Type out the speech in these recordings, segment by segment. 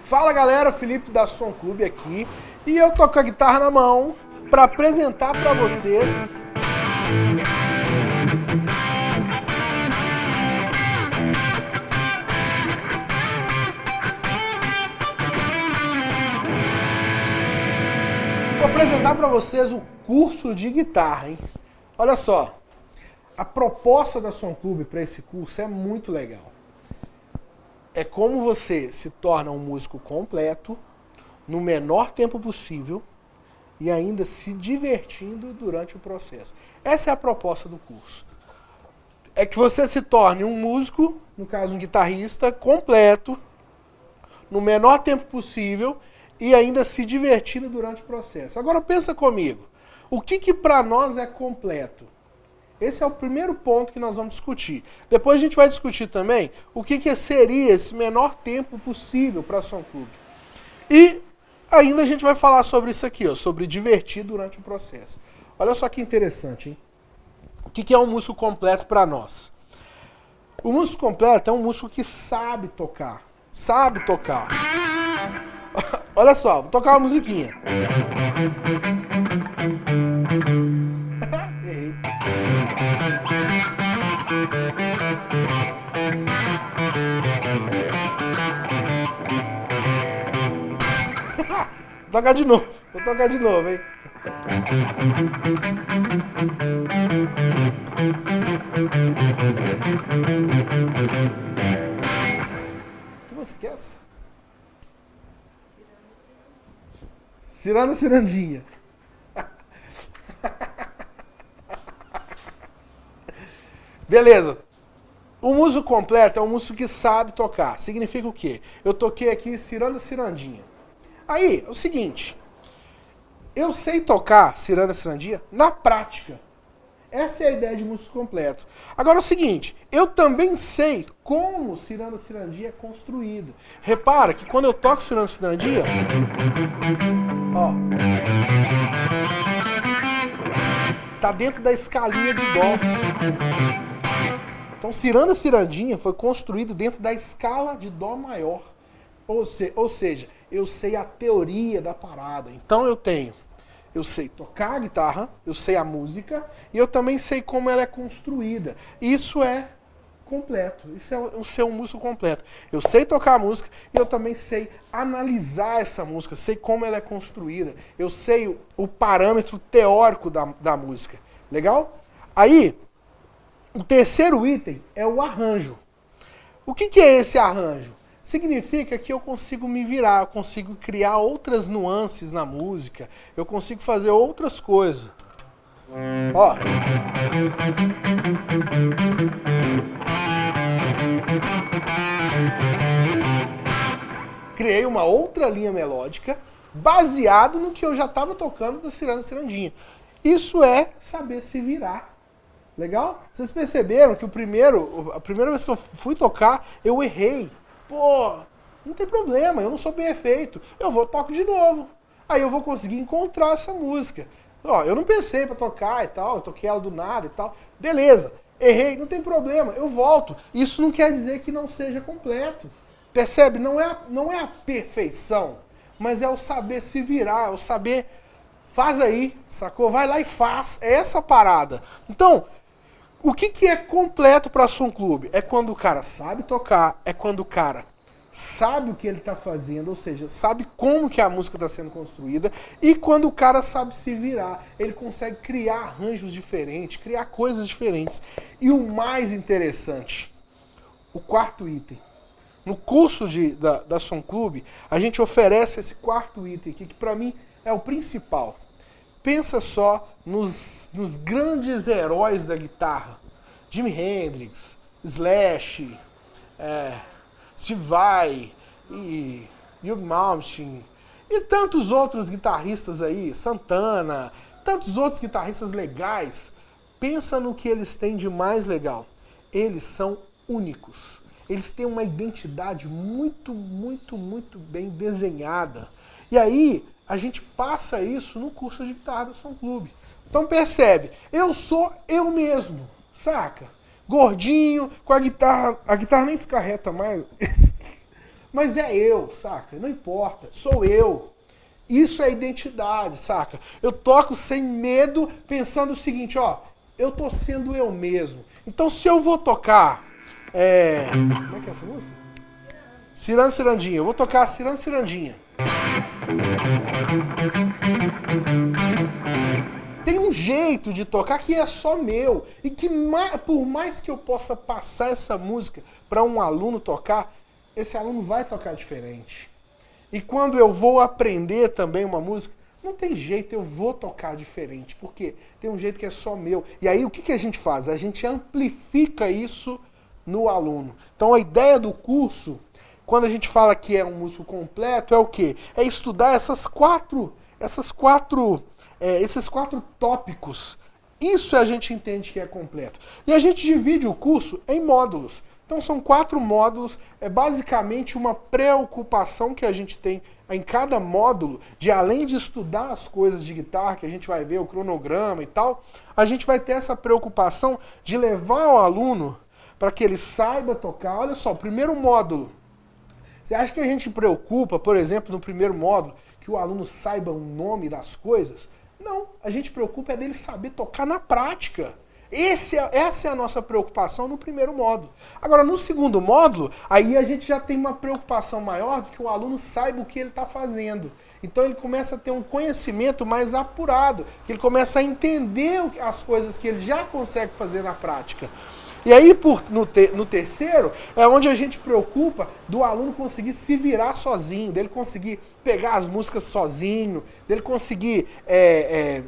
Fala galera, Felipe da Som Clube aqui e eu tô com a guitarra na mão para apresentar para vocês o curso de guitarra, hein? Olha só, a proposta da Som Clube para esse curso é muito legal. É como você se torna um músico completo no menor tempo possível e ainda se divertindo durante o processo. Essa é a proposta do curso. É que você se torne um músico, no caso um guitarrista, completo, no menor tempo possível e ainda se divertindo durante o processo. Agora pensa comigo, o que para nós é completo? Esse é o primeiro ponto que nós vamos discutir. Depois a gente vai discutir também o que seria esse menor tempo possível para a Som Clube. E ainda a gente vai falar sobre isso aqui, ó, sobre divertir durante o processo. Olha só que interessante, hein? O que é um músico completo para nós? O músico completo é um músico que sabe tocar. Sabe tocar. Olha só, vou tocar uma musiquinha. Vou tocar de novo, hein? Que música é essa? Ciranda Cirandinha. Beleza. O músico completo é um músico que sabe tocar. Significa o quê? Eu toquei aqui Ciranda Cirandinha. Aí, é o seguinte. Eu sei tocar Ciranda Cirandinha na prática. Essa é a ideia de músico completo. Agora é o seguinte, eu também sei como Ciranda Cirandinha é construída. Repara que quando eu toco Ciranda Cirandinha, ó, tá dentro da escalinha de Dó. Então Ciranda Cirandinha foi construído dentro da escala de Dó maior. Ou seja, eu sei a teoria da parada. Então eu sei tocar a guitarra, eu sei a música e eu também sei como ela é construída. Isso é completo, isso é o ser um músico completo. Eu sei tocar a música e eu também sei analisar essa música, sei como ela é construída, eu sei o parâmetro teórico da música. Legal? Aí, o terceiro item é o arranjo. O que é esse arranjo? Significa que eu consigo me virar, eu consigo criar outras nuances na música, eu consigo fazer outras coisas. Ó. Criei uma outra linha melódica baseado no que eu já estava tocando da Ciranda Cirandinha. Isso é saber se virar. Legal? Vocês perceberam que a primeira vez que eu fui tocar, eu errei. Pô, não tem problema, eu não sou perfeito. Eu toco de novo. Aí eu vou conseguir encontrar essa música. Ó, eu não pensei pra tocar e tal, eu toquei ela do nada e tal. Beleza, errei, não tem problema, eu volto. Isso não quer dizer que não seja completo. Percebe? Não é a perfeição, mas é o saber se virar, é o saber, faz aí, sacou? Vai lá e faz. É essa parada. Então, o que é completo para Som Clube? É quando o cara sabe tocar, é quando o cara sabe o que ele está fazendo, ou seja, sabe como que a música está sendo construída, e quando o cara sabe se virar, ele consegue criar arranjos diferentes, criar coisas diferentes. E o mais interessante, o quarto item. No curso da Som Clube, a gente oferece esse quarto item aqui, que para mim é o principal. Pensa só nos grandes heróis da guitarra. Jimi Hendrix, Slash, Steve Vai, Hugh Malmsteen e tantos outros guitarristas aí, Santana, tantos outros guitarristas legais. Pensa no que eles têm de mais legal. Eles são únicos. Eles têm uma identidade muito, muito, muito bem desenhada. E aí, a gente passa isso no curso de guitarra da Som Clube. Então percebe, eu sou eu mesmo, saca? Gordinho, com a guitarra nem fica reta mais. Mas é eu, saca? Não importa, sou eu. Isso é identidade, saca? Eu toco sem medo, pensando o seguinte, ó, eu tô sendo eu mesmo. Então se eu vou tocar, como é que é essa música? Ciranda Cirandinha, eu vou tocar Ciranda Cirandinha. Tem um jeito de tocar que é só meu, e que por mais que eu possa passar essa música para um aluno tocar, esse aluno vai tocar diferente. E quando eu vou aprender também uma música, não tem jeito, eu vou tocar diferente, porque tem um jeito que é só meu. E aí o que a gente faz? A gente amplifica isso no aluno. Então a ideia do curso, quando a gente fala que é um músico completo, é o quê? É estudar esses quatro tópicos. Isso a gente entende que é completo. E a gente divide o curso em módulos. Então são 4 módulos, é basicamente uma preocupação que a gente tem em cada módulo, de além de estudar as coisas de guitarra, que a gente vai ver o cronograma e tal, a gente vai ter essa preocupação de levar o aluno para que ele saiba tocar. Olha só, o primeiro módulo. Você acha que a gente preocupa, por exemplo, no primeiro módulo, que o aluno saiba o nome das coisas? Não, a gente preocupa é dele saber tocar na prática. Essa é a nossa preocupação no primeiro módulo. Agora, no segundo módulo, aí a gente já tem uma preocupação maior de que o aluno saiba o que ele está fazendo. Então ele começa a ter um conhecimento mais apurado, que ele começa a entender as coisas que ele já consegue fazer na prática. E aí, no terceiro, é onde a gente preocupa do aluno conseguir se virar sozinho, dele conseguir pegar as músicas sozinho, dele conseguir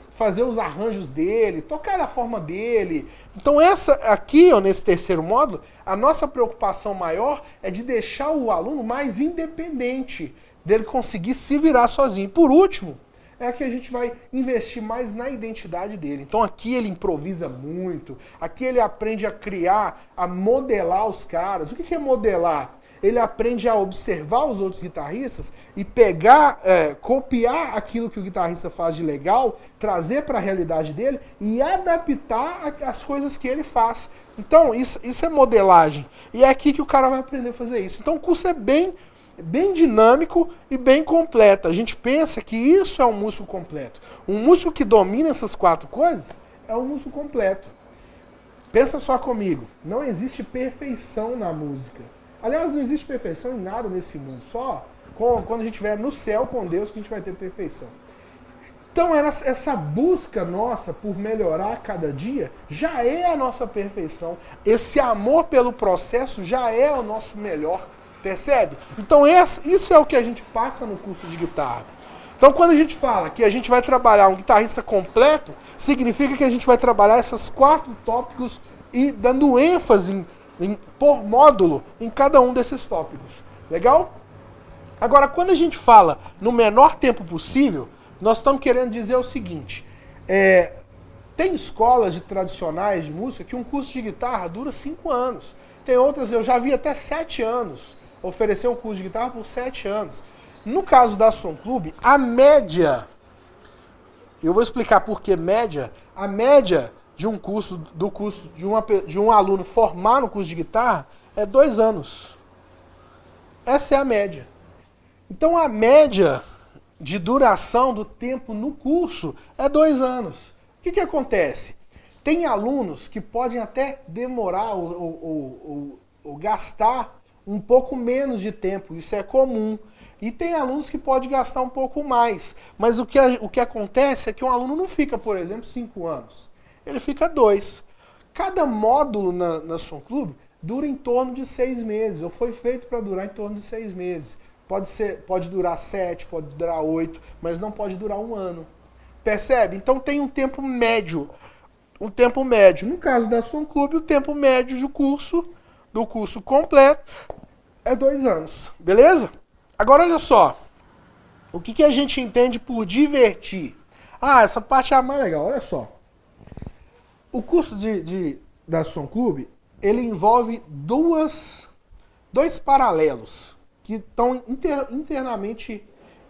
fazer os arranjos dele, tocar da forma dele. Então essa aqui, ó, nesse terceiro módulo, a nossa preocupação maior é de deixar o aluno mais independente, dele conseguir se virar sozinho. Por último, é que a gente vai investir mais na identidade dele. Então aqui ele improvisa muito, aqui ele aprende a criar, a modelar os caras. O que é modelar? Ele aprende a observar os outros guitarristas e pegar, copiar aquilo que o guitarrista faz de legal, trazer para a realidade dele e adaptar as coisas que ele faz. Então isso é modelagem. E é aqui que o cara vai aprender a fazer isso. Então o curso é bem dinâmico e bem completo. A gente pensa que isso é um músico completo. Um músico que domina essas 4 coisas é um músico completo. Pensa só comigo, não existe perfeição na música. Aliás, não existe perfeição em nada nesse mundo. Só quando a gente estiver no céu com Deus que a gente vai ter perfeição. Então essa busca nossa por melhorar a cada dia já é a nossa perfeição. Esse amor pelo processo já é o nosso melhor. Percebe? Então isso é o que a gente passa no curso de guitarra. Então quando a gente fala que a gente vai trabalhar um guitarrista completo, significa que a gente vai trabalhar esses 4 tópicos e dando ênfase por módulo em cada um desses tópicos. Legal? Agora, quando a gente fala no menor tempo possível, nós estamos querendo dizer o seguinte, tem escolas tradicionais de música que um curso de guitarra dura 5 anos. Tem outras, eu já vi até 7 anos. Oferecer um curso de guitarra por 7 anos. No caso da Som Clube, a média, eu vou explicar por que média, a média de um curso, de um aluno formar no curso de guitarra é 2 anos. Essa é a média. Então a média de duração do tempo no curso é 2 anos. O que acontece? Tem alunos que podem até demorar ou gastar um pouco menos de tempo, isso é comum. E tem alunos que podem gastar um pouco mais. Mas o que acontece é que um aluno não fica, por exemplo, 5 anos. Ele fica 2. Cada módulo na Som Clube dura em torno de 6 meses, ou foi feito para durar em torno de 6 meses. Pode durar 7, pode durar 8, mas não pode durar 1 ano. Percebe? Então tem um tempo médio. Um tempo médio. No caso da Som Clube, o tempo médio do curso completo é 2 anos. Beleza? Agora olha só. O que a gente entende por divertir? Ah, essa parte é a mais legal. Olha só. O curso da Som Clube, ele envolve dois paralelos que estão internamente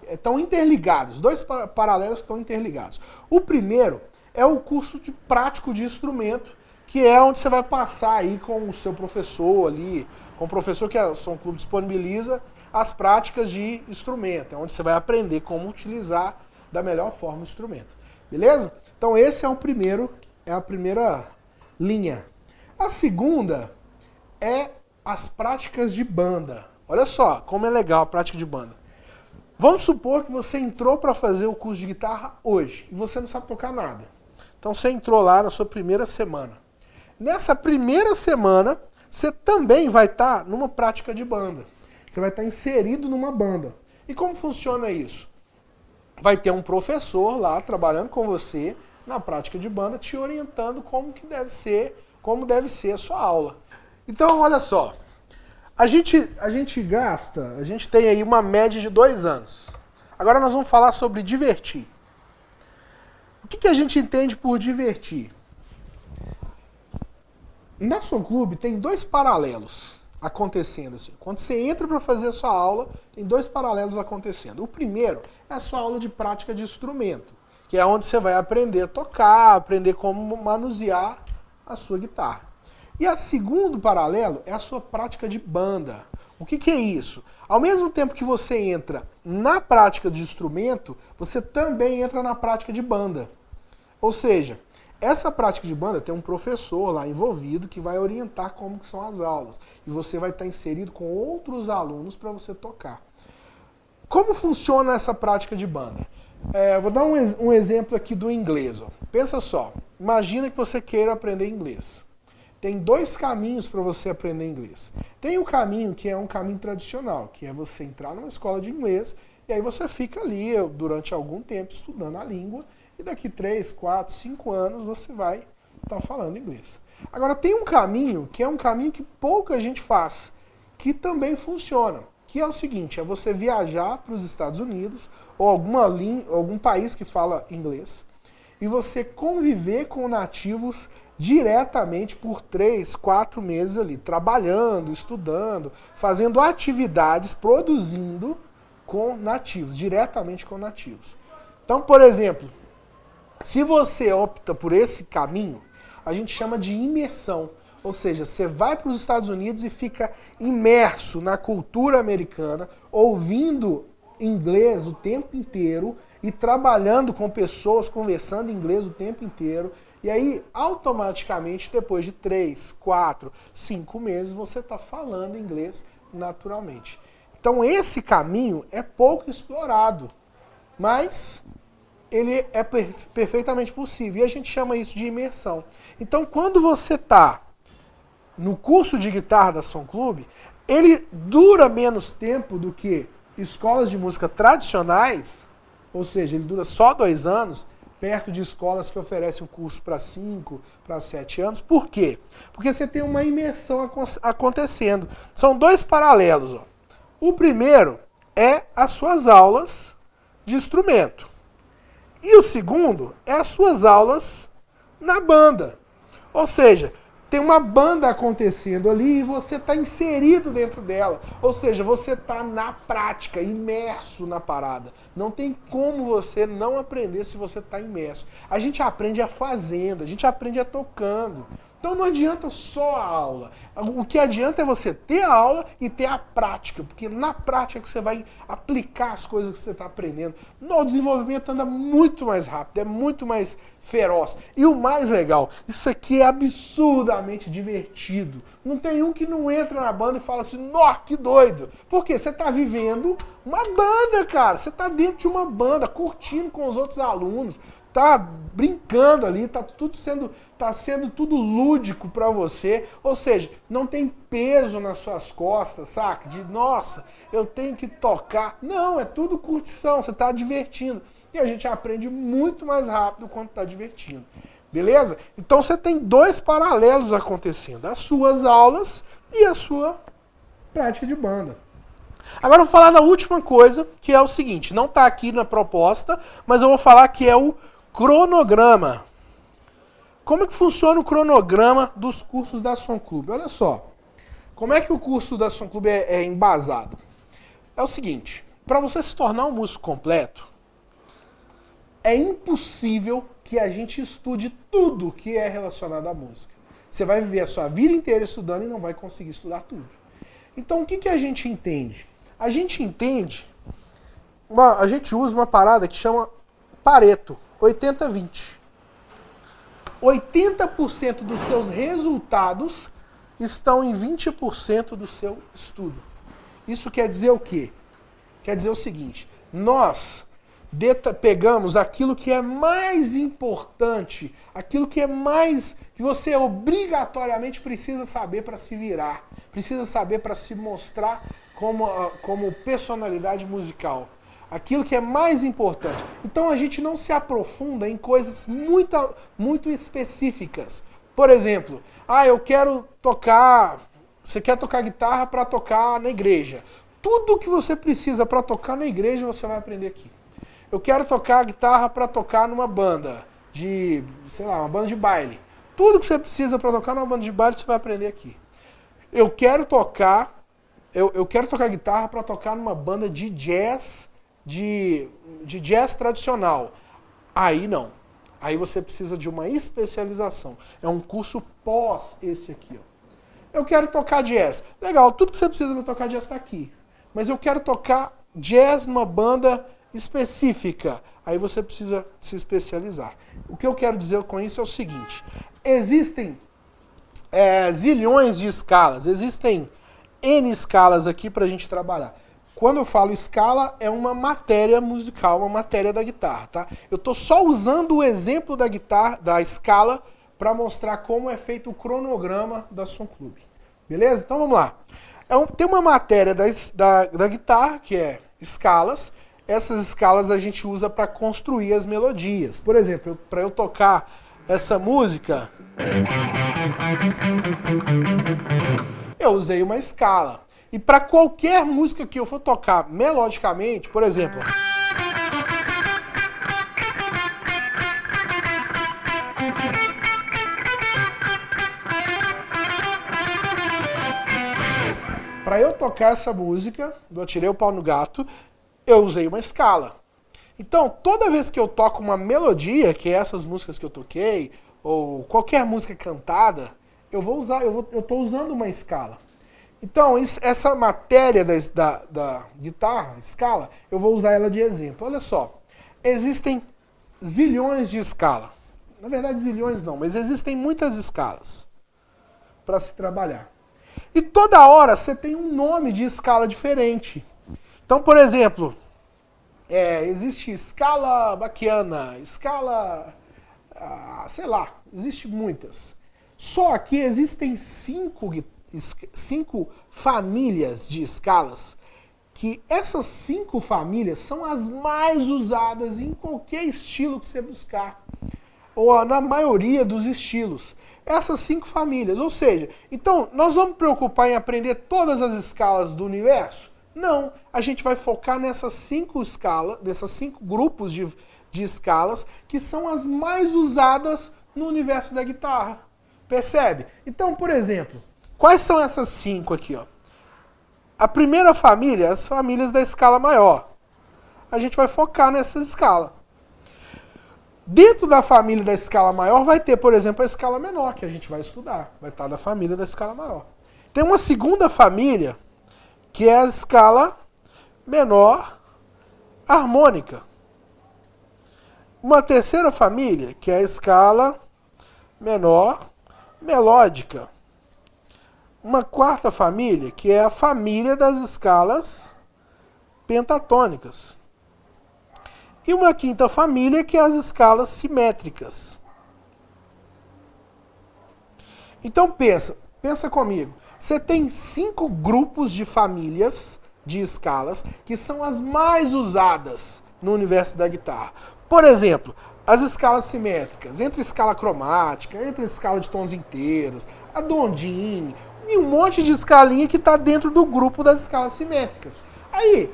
estão interligados. 2 paralelos que estão interligados. O primeiro é o curso de prático de instrumento, que é onde você vai passar aí com o seu professor ali, com o professor que a Som Clube disponibiliza, as práticas de instrumento, é onde você vai aprender como utilizar da melhor forma o instrumento. Beleza? Então esse é a primeira linha. A segunda é as práticas de banda. Olha só como é legal a prática de banda. Vamos supor que você entrou para fazer o curso de guitarra hoje e você não sabe tocar nada. Então você entrou lá na sua primeira semana. Nessa primeira semana, você também vai estar numa prática de banda. Você vai estar inserido numa banda. E como funciona isso? Vai ter um professor lá trabalhando com você na prática de banda, te orientando como deve ser a sua aula. Então, olha só. A gente tem aí uma média de 2 anos. Agora nós vamos falar sobre divertir. O que a gente entende por divertir? Na Som Clube tem 2 paralelos acontecendo. Assim. Quando você entra para fazer a sua aula, tem 2 paralelos acontecendo. O primeiro é a sua aula de prática de instrumento, que é onde você vai aprender a tocar, aprender como manusear a sua guitarra. E o segundo paralelo é a sua prática de banda. O que é isso? Ao mesmo tempo que você entra na prática de instrumento, você também entra na prática de banda. Ou seja, essa prática de banda tem um professor lá envolvido que vai orientar como que são as aulas. E você vai estar inserido com outros alunos para você tocar. Como funciona essa prática de banda? Vou dar um exemplo aqui do inglês. Ó. Pensa só, imagina que você queira aprender inglês. Tem 2 caminhos para você aprender inglês. Tem o caminho que é um caminho tradicional, que é você entrar numa escola de inglês e aí você fica ali durante algum tempo estudando a língua e daqui 3, 4, 5 anos você vai estar falando inglês. Agora tem um caminho que é um caminho que pouca gente faz, que também funciona, que é o seguinte, é você viajar para os Estados Unidos ou algum país que fala inglês e você conviver com nativos diretamente por 3, 4 meses ali, trabalhando, estudando, fazendo atividades, produzindo com nativos, diretamente com nativos. Então, por exemplo, se você opta por esse caminho, a gente chama de imersão. Ou seja, você vai para os Estados Unidos e fica imerso na cultura americana, ouvindo inglês o tempo inteiro e trabalhando com pessoas, conversando inglês o tempo inteiro. E aí, automaticamente, depois de 3, 4, 5 meses, você está falando inglês naturalmente. Então, esse caminho é pouco explorado, mas ele é perfeitamente possível. E a gente chama isso de imersão. Então, quando você está no curso de guitarra da Som Clube, ele dura menos tempo do que escolas de música tradicionais, ou seja, ele dura só 2 anos, perto de escolas que oferecem um curso para 5, para 7 anos. Por quê? Porque você tem uma imersão acontecendo. São 2 paralelos. Ó. O primeiro é as suas aulas de instrumento. E o segundo é as suas aulas na banda. Ou seja, tem uma banda acontecendo ali e você está inserido dentro dela. Ou seja, você está na prática, imerso na parada. Não tem como você não aprender se você está imerso. A gente aprende fazendo, a gente aprende tocando. Então não adianta só a aula. O que adianta é você ter a aula e ter a prática, porque na prática que você vai aplicar as coisas que você está aprendendo. O desenvolvimento anda muito mais rápido, é muito mais feroz. E o mais legal, isso aqui é absurdamente divertido. Não tem um que não entra na banda e fala assim, nó, que doido. Por quê? Você está vivendo uma banda, cara. Você está dentro de uma banda, curtindo com os outros alunos. Tá brincando ali, tá sendo tudo lúdico para você, ou seja, não tem peso nas suas costas, saca? De, nossa, eu tenho que tocar. Não, é tudo curtição, você tá divertindo. E a gente aprende muito mais rápido quando tá divertindo. Beleza? Então você tem 2 paralelos acontecendo, as suas aulas e a sua prática de banda. Agora eu vou falar da última coisa, que é o seguinte, não tá aqui na proposta, mas eu vou falar que é o cronograma. Como é que funciona o cronograma dos cursos da Som Clube? Olha só, como é que o curso da Som Clube é embasado? É o seguinte, para você se tornar um músico completo, é impossível que a gente estude tudo que é relacionado à música. Você vai viver a sua vida inteira estudando e não vai conseguir estudar tudo. Então o que a gente entende? A gente entende, a gente usa uma parada que chama Pareto, 80-20. 80% dos seus resultados estão em 20% do seu estudo. Isso quer dizer o quê? Quer dizer o seguinte, nós pegamos aquilo que é mais importante, aquilo que é mais que você obrigatoriamente precisa saber para se virar, precisa saber para se mostrar como personalidade musical. Aquilo que é mais importante. Então a gente não se aprofunda em coisas muito específicas. Por exemplo, eu quero tocar. Você quer tocar guitarra para tocar na igreja. Tudo que você precisa para tocar na igreja você vai aprender aqui. Eu quero tocar guitarra para tocar numa banda de, sei lá, uma banda de baile. Tudo que você precisa para tocar numa banda de baile você vai aprender aqui. Eu quero tocar guitarra para tocar numa banda de jazz, de jazz tradicional. Aí não. Aí você precisa de uma especialização. É um curso pós esse aqui, ó. Eu quero tocar jazz. Legal, tudo que você precisa para tocar jazz está aqui. Mas eu quero tocar jazz numa banda específica. Aí você precisa se especializar. O que eu quero dizer com isso é o seguinte. Existem zilhões de escalas. Existem N escalas aqui para a gente trabalhar. Quando eu falo escala, é uma matéria musical, uma matéria da guitarra, tá? Eu estou só usando o exemplo da guitarra, da escala, para mostrar como é feito o cronograma da Som Clube. Beleza? Então vamos lá. Tem uma matéria da guitarra, que é escalas. Essas escalas a gente usa para construir as melodias. Por exemplo, para eu tocar essa música, eu usei uma escala. E para qualquer música que eu for tocar melodicamente, por exemplo, para eu tocar essa música, do Atirei o Pau no Gato, eu usei uma escala. Então, toda vez que eu toco uma melodia, que é essas músicas que eu toquei, ou qualquer música cantada, eu estou usando uma escala. Então, essa matéria da guitarra, escala, eu vou usar ela de exemplo. Olha só, existem zilhões de escalas. Na verdade, zilhões não, mas existem muitas escalas para se trabalhar. E toda hora você tem um nome de escala diferente. Então, por exemplo, existe escala baquiana, escala, sei lá, existe muitas. Só que existem cinco famílias de escalas, que essas 5 famílias são as mais usadas em qualquer estilo que você buscar, ou na maioria dos estilos. Essas 5 famílias, ou seja, então nós vamos preocupar em aprender todas as escalas do universo? Não, a gente vai focar nessas 5 escalas, desses 5 grupos de escalas, que são as mais usadas no universo da guitarra. Percebe? Então, por exemplo, quais são essas 5 aqui, ó? A primeira família, as famílias da escala maior. A gente vai focar nessa escala. Dentro da família da escala maior vai ter, por exemplo, a escala menor, que a gente vai estudar. Vai estar da família da escala maior. Tem uma segunda família, que é a escala menor harmônica. Uma terceira família, que é a escala menor melódica. Uma quarta família, que é a família das escalas pentatônicas. E uma quinta família, que é as escalas simétricas. Então pensa comigo. Você tem 5 grupos de famílias de escalas que são as mais usadas no universo da guitarra. Por exemplo, as escalas simétricas, entre escala cromática, entre escala de tons inteiros, a Dondin, e um monte de escalinha que está dentro do grupo das escalas simétricas. Aí,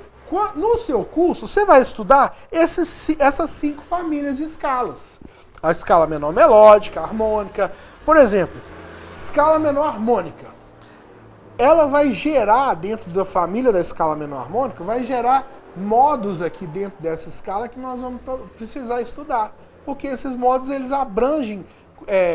no seu curso, você vai estudar essas 5 famílias de escalas. A escala menor melódica, harmônica. Por exemplo, escala menor harmônica. Ela vai gerar, dentro da família da escala menor harmônica, vai gerar modos aqui dentro dessa escala que nós vamos precisar estudar. Porque esses modos, eles abrangem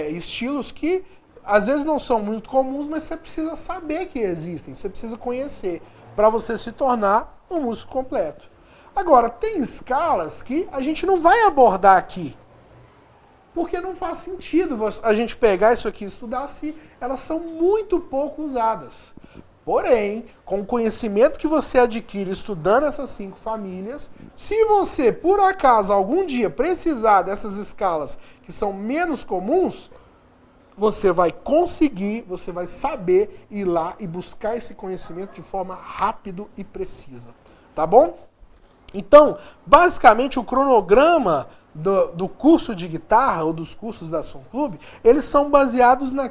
estilos que às vezes não são muito comuns, mas você precisa saber que existem, você precisa conhecer. para você se tornar um músico completo. Agora, tem escalas que a gente não vai abordar aqui, porque não faz sentido a gente pegar isso aqui e estudar se elas são muito pouco usadas. Porém, com o conhecimento que você adquire estudando essas 5 famílias, se você, por acaso, algum dia precisar dessas escalas que são menos comuns, você vai conseguir, você vai saber ir lá e buscar esse conhecimento de forma rápida e precisa. Tá bom? Então, basicamente, o cronograma do curso de guitarra, ou dos cursos da Som Clube, eles são baseados no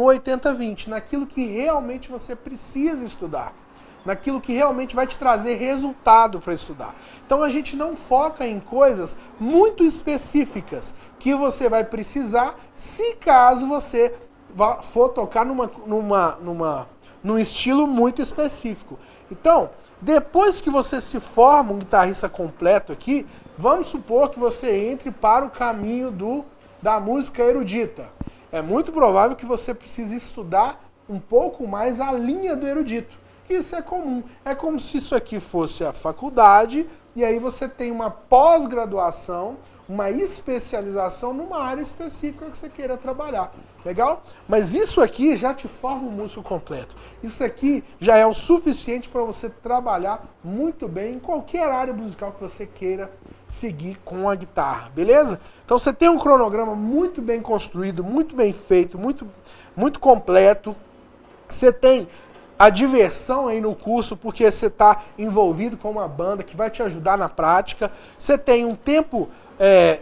80-20, naquilo que realmente você precisa estudar, naquilo que realmente vai te trazer resultado para estudar. Então a gente não foca em coisas muito específicas que você vai precisar se caso você for tocar num estilo muito específico. Então, depois que você se forma um guitarrista completo aqui, vamos supor que você entre para o caminho da música erudita. É muito provável que você precise estudar um pouco mais a linha do erudito. Isso é comum. É como se isso aqui fosse a faculdade e aí você tem uma pós-graduação, uma especialização numa área específica que você queira trabalhar. Legal? Mas isso aqui já te forma um músico completo. Isso aqui já é o suficiente para você trabalhar muito bem em qualquer área musical que você queira seguir com a guitarra, beleza? Então você tem um cronograma muito bem construído, muito bem feito, muito completo. Você tem a diversão aí no curso, porque você está envolvido com uma banda que vai te ajudar na prática. Você tem um tempo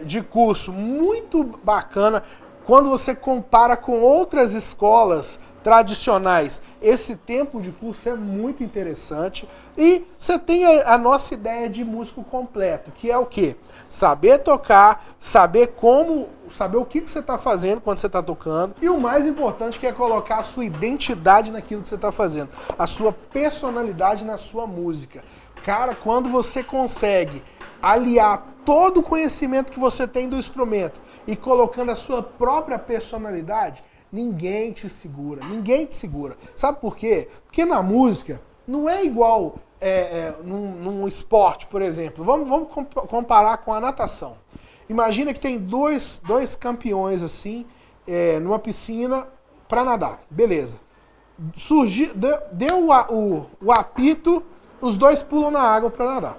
de curso muito bacana. Quando você compara com outras escolas tradicionais, esse tempo de curso é muito interessante. E você tem a nossa ideia de músico completo, que é o quê? Saber tocar, saber o que você está fazendo quando você está tocando. E o mais importante que é colocar a sua identidade naquilo que você está fazendo, a sua personalidade na sua música. Cara, quando você consegue aliar todo o conhecimento que você tem do instrumento e colocando a sua própria personalidade, ninguém te segura, ninguém te segura. Sabe por quê? Porque na música não é igual num esporte, por exemplo. Vamos comparar com a natação. Imagina que tem dois campeões assim, numa piscina para nadar. Beleza. Deu o apito, os dois pulam na água para nadar.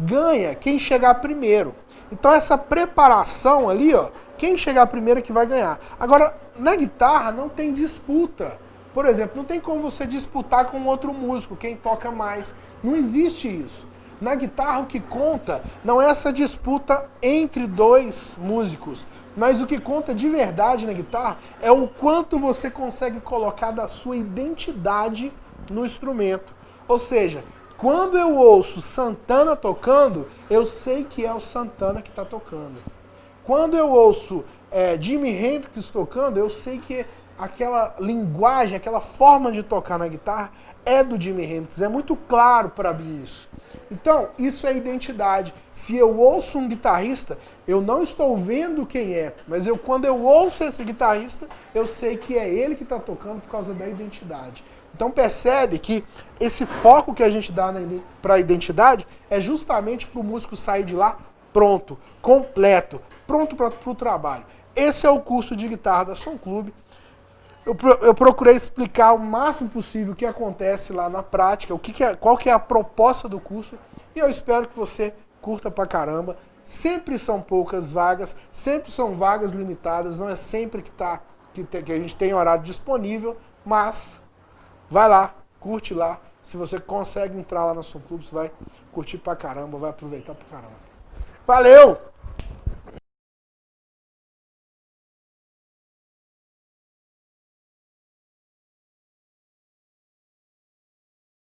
Ganha quem chegar primeiro. Então essa preparação ali, ó, quem chegar primeiro é que vai ganhar. Agora, na guitarra não tem disputa. Por exemplo, não tem como você disputar com outro músico, quem toca mais. Não existe isso. Na guitarra o que conta não é essa disputa entre dois músicos, mas o que conta de verdade na guitarra é o quanto você consegue colocar da sua identidade no instrumento. Ou seja, quando eu ouço Santana tocando, eu sei que é o Santana que está tocando. Quando eu ouço Jimi Hendrix tocando, eu sei que aquela linguagem, aquela forma de tocar na guitarra é do Jimi Hendrix. É muito claro para mim isso. Então, isso é identidade. Se eu ouço um guitarrista, eu não estou vendo quem é, mas quando eu ouço esse guitarrista, eu sei que é ele que está tocando por causa da identidade. Então percebe que esse foco que a gente dá para a identidade é justamente para o músico sair de lá pronto, completo, pronto para o trabalho. Esse é o curso de guitarra da Som Clube. Eu procurei explicar o máximo possível o que acontece lá na prática, qual que é a proposta do curso, e eu espero que você curta pra caramba. Sempre são poucas vagas, sempre são vagas limitadas, não é sempre que a gente tem horário disponível, mas vai lá, curte lá. Se você consegue entrar lá na Som Clube, você vai curtir pra caramba, vai aproveitar pra caramba. Valeu!